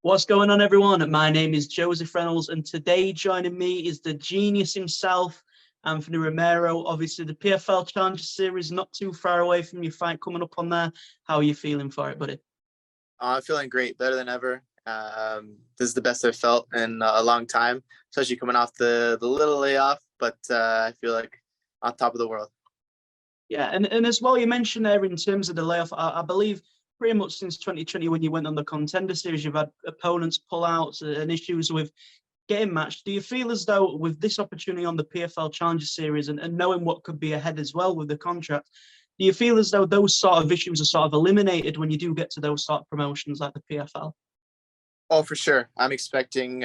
What's going on, everyone? My name is Joseph Reynolds, and today joining me is the genius himself, Anthony Romero. Obviously, the PFL Challenger Series not too far away from your fight coming up on there. How are you feeling for it, buddy? I'm feeling great, better than ever. This is the best I've felt in a long time, especially coming off the little layoff. But I feel like on top of the world. Yeah, and as well, you mentioned there in terms of the layoff, I believe pretty much since 2020 when you went on the Contender Series, you've had opponents pull outs and issues with getting matched. Do you feel as though with this opportunity on the PFL Challenger Series and knowing what could be ahead as well with the contract, do you feel as though those sort of issues are sort of eliminated when you do get to those sort of promotions like the PFL? Oh, for sure. I'm expecting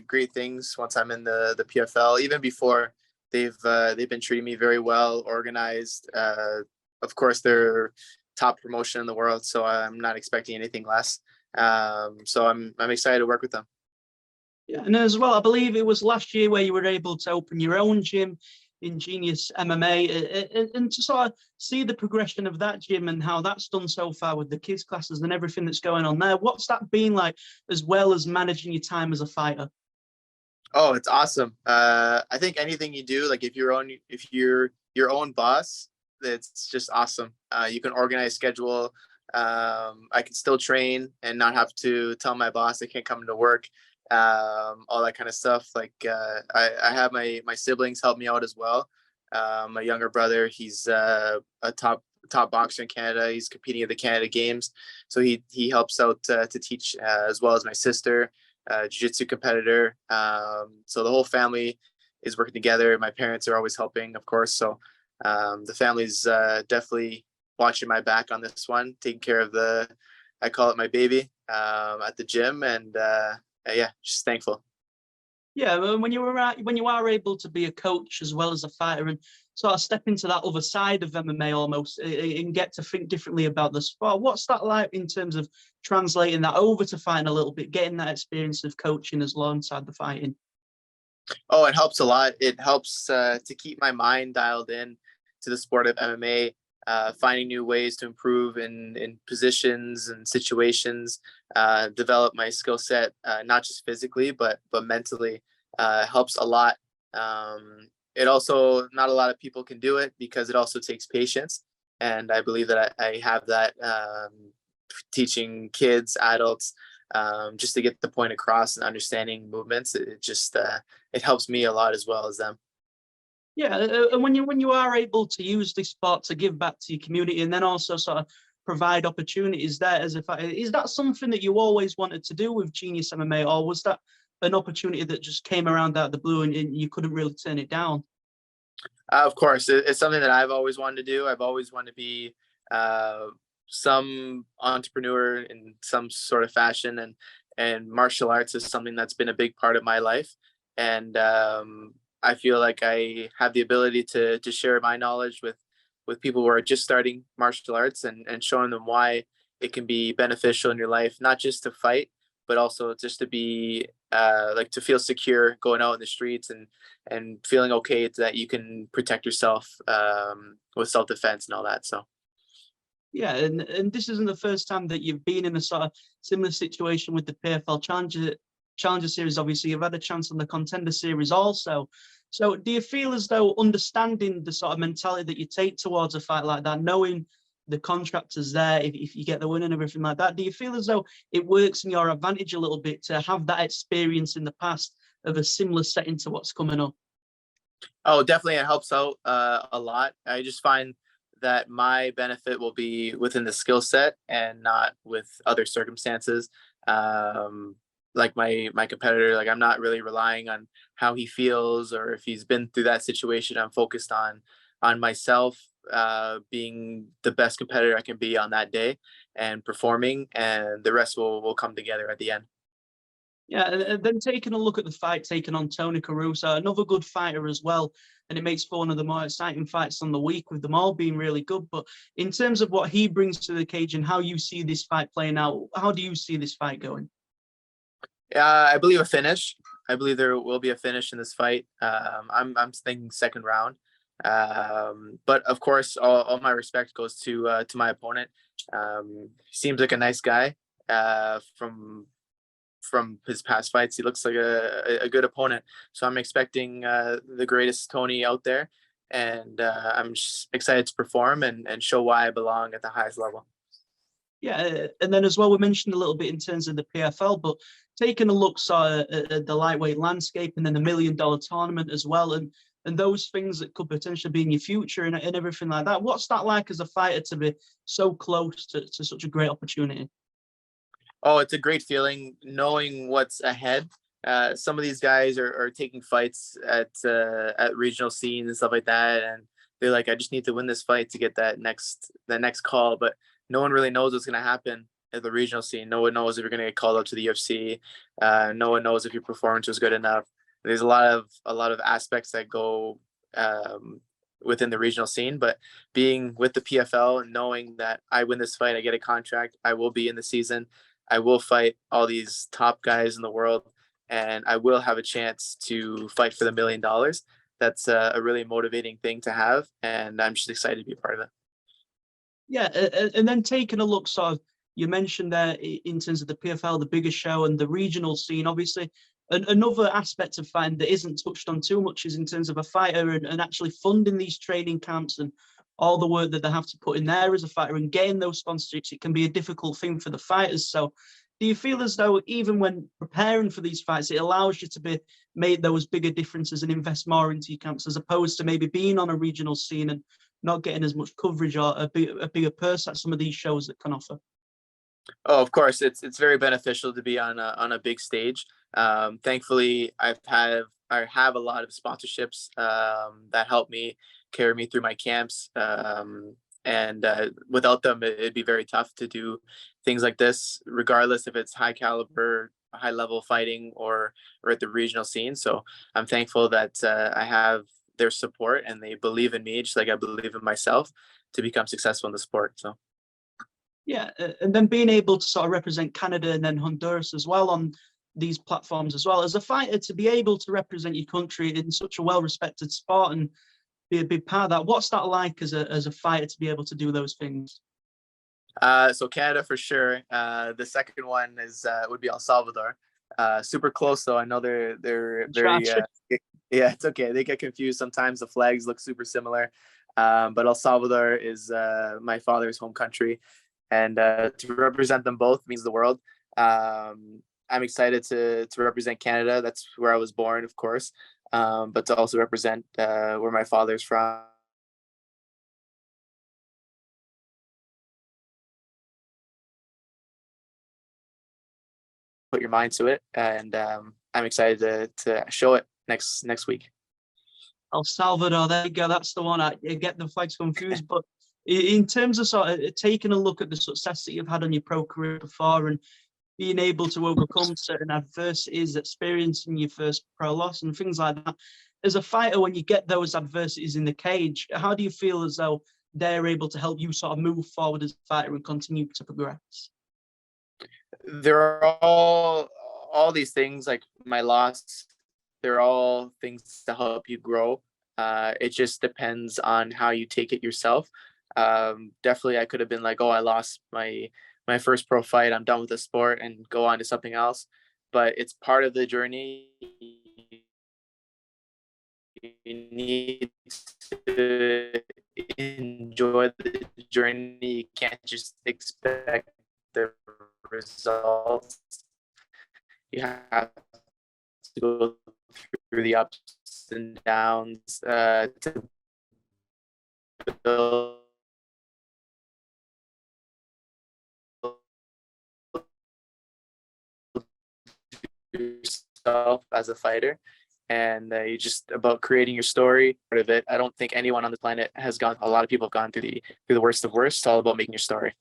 great things once I'm in the PFL. Even before, they've been treating me very well, organized. Of course, they're top promotion in the world, so I'm not expecting anything less. So I'm excited to work with them. Yeah, and as well, I believe it was last year where you were able to open your own gym in Genius MMA and to sort of see the progression of that gym and how that's done so far with the kids classes and everything that's going on there. What's that been like, as well as managing your time as a fighter? Oh, it's awesome. I think anything you do, like if you're your own boss, it's just awesome. You can organize schedule. I can still train and not have to tell my boss I can't come to work. All that kind of stuff. Like I have my siblings help me out as well. My younger brother, he's a top boxer in Canada. He's competing at the Canada Games, so he helps out to teach, as well as my sister, jiu-jitsu competitor. So the whole family is working together. My parents are always helping, of course. So the family's definitely watching my back on this one, taking care of I call it my baby, at the gym. And yeah, just thankful. Yeah, when you are able to be a coach as well as a fighter and sort of step into that other side of MMA almost and get to think differently about the sport, what's that like in terms of translating that over to fighting a little bit, getting that experience of coaching as alongside the fighting? Oh, it helps a lot. It helps to keep my mind dialed in to the sport of MMA, finding new ways to improve in positions and situations, develop my skill set, not just physically, but mentally. Helps a lot. It also, not a lot of people can do it because it also takes patience. And I believe that I have that, teaching kids, adults, just to get the point across and understanding movements. It just it helps me a lot as well as them. Yeah, and when you are able to use this sport to give back to your community and then also sort of provide opportunities there as a fighter, is that something that you always wanted to do with Genius MMA, or was that an opportunity that just came around out of the blue and you couldn't really turn it down? Of course, it's something that I've always wanted to do. I've always wanted to be uh, some entrepreneur in some sort of fashion, and martial arts is something that's been a big part of my life. And I feel like I have the ability to share my knowledge with people who are just starting martial arts, and showing them why it can be beneficial in your life, not just to fight, but also just to be, like, to feel secure going out in the streets, and feeling okay that you can protect yourself, with self-defense and all that. So Yeah, and this isn't the first time that you've been in a sort of similar situation with the PFL Challenger Series. Obviously, you've had a chance on the Contender Series also. So, do you feel as though understanding the sort of mentality that you take towards a fight like that, knowing the contractors there, if you get the win and everything like that, do you feel as though it works in your advantage a little bit to have that experience in the past of a similar setting to what's coming up? oh, definitely it helps out a lot. I just find that my benefit will be within the skill set and not with other circumstances. Um, like my competitor, like I'm not really relying on how he feels or if he's been through that situation. I'm focused on myself, being the best competitor I can be on that day and performing, and the rest will come together at the end. Yeah, and then taking a look at the fight taking on Tony Caruso, another good fighter as well, and it makes for one of the more exciting fights on the week with them all being really good. But in terms of what he brings to the cage and how you see this fight playing out, how do you see this fight going? I believe a finish. I believe there will be a finish in this fight. I'm thinking second round. But of course, all my respect goes to my opponent. He seems like a nice guy. From from his past fights. He looks like a good opponent. So I'm expecting the greatest Tony out there, and I'm just excited to perform and show why I belong at the highest level. Yeah, and then as well, we mentioned a little bit in terms of the PFL, but taking a look at the lightweight landscape and then the $1 million tournament as well, and those things that could potentially be in your future and everything like that. What's that like as a fighter to be so close to such a great opportunity? Oh, it's a great feeling knowing what's ahead. Some of these guys are taking fights at regional scenes and stuff like that, and they're like, I just need to win this fight to get that next call. But no one really knows what's going to happen at the regional scene. No one knows if you're going to get called up to the UFC. No one knows if your performance was good enough. There's a lot of aspects that go within the regional scene, but being with the PFL and knowing that I win this fight, I get a contract, I will be in the season, I will fight all these top guys in the world, and I will have a chance to fight for the $1 million. That's a really motivating thing to have, and I'm just excited to be a part of it. Yeah, and then taking a look, sort of, you mentioned there in terms of the PFL, the biggest show and the regional scene, obviously. Another aspect of fighting that isn't touched on too much is in terms of a fighter and actually funding these training camps and all the work that they have to put in there as a fighter and getting those sponsorships. It can be a difficult thing for the fighters. So do you feel as though even when preparing for these fights, it allows you to make those bigger differences and invest more into your camps as opposed to maybe being on a regional scene and not getting as much coverage or a bigger purse at some of these shows that can offer? Oh, of course, it's very beneficial to be on a big stage. Thankfully, I have a lot of sponsorships that help me carry me through my camps. And without them, it'd be very tough to do things like this, regardless if it's high caliber, high level fighting or at the regional scene. So I'm thankful that I have their support and they believe in me, just like I believe in myself, to become successful in the sport. So. Yeah, and then being able to sort of represent Canada and then Honduras as well on these platforms as well. As a fighter, to be able to represent your country in such a well-respected sport and be a big part of that, what's that like as a fighter to be able to do those things? So Canada for sure. The second one is would be El Salvador. Super close though. I know they're very yeah, it's okay. They get confused sometimes. The flags look super similar. But El Salvador is my father's home country, and to represent them both means the world. I'm excited to represent Canada. That's where I was born, of course, but to also represent where my father's from. Put your mind to it, and I'm excited to show it next week. El Salvador, there you go. That's the one. I get the flags confused, but in terms of sort of taking a look at the success that you've had on your pro career before and being able to overcome certain adversities, experiencing your first pro loss and things like that, as a fighter, when you get those adversities in the cage, how do you feel as though they're able to help you sort of move forward as a fighter and continue to progress? They're all these things, like my loss, they're all things to help you grow. It just depends on how you take it yourself. Definitely I could have been like, oh, I lost my first pro fight, I'm done with the sport, and go on to something else. But it's part of the journey. You need to enjoy the journey. You can't just expect the results. You have to go through the ups and downs to build yourself as a fighter. And you just about creating your story, part of it. I don't think anyone on the planet has gone. A lot of people have gone through the worst of worst. It's all about making your story.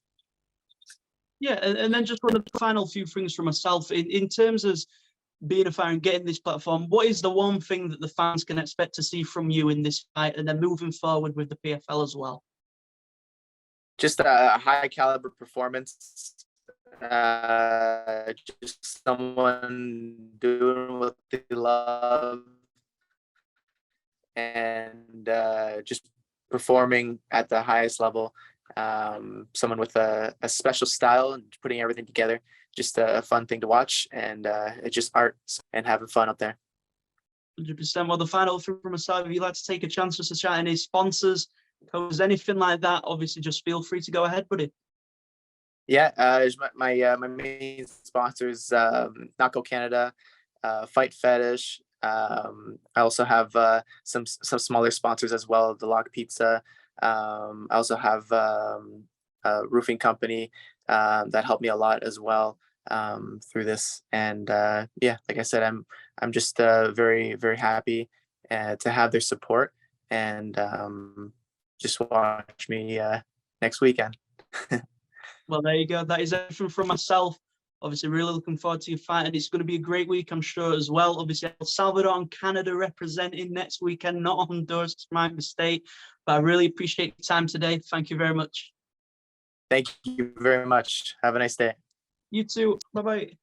Yeah, and then just one of the final few things for myself in terms of being a fan and getting this platform. What is the one thing that the fans can expect to see from you in this fight, and then moving forward with the PFL as well? Just a high caliber performance. Just someone doing what they love and just performing at the highest level. Someone with a special style and putting everything together just a fun thing to watch, and it's just art and having fun up there. 100%. Well, the final thing from myself, if you'd like to take a chance just to shout any sponsors, codes, anything like that, obviously just feel free to go ahead, buddy. Yeah, my main sponsors, Naco Canada, Fight Fetish. I also have some smaller sponsors as well, the Log Pizza. I also have a roofing company that helped me a lot as well through this. And yeah, like I said, I'm just very, very happy to have their support, and just watch me next weekend. Well, there you go. That is everything from myself. Obviously, really looking forward to your fight, and it's going to be a great week, I'm sure, as well. Obviously, El Salvador and Canada representing next weekend, not Honduras. It's my mistake, but I really appreciate your time today. Thank you very much. Thank you very much. Have a nice day. You too. Bye-bye.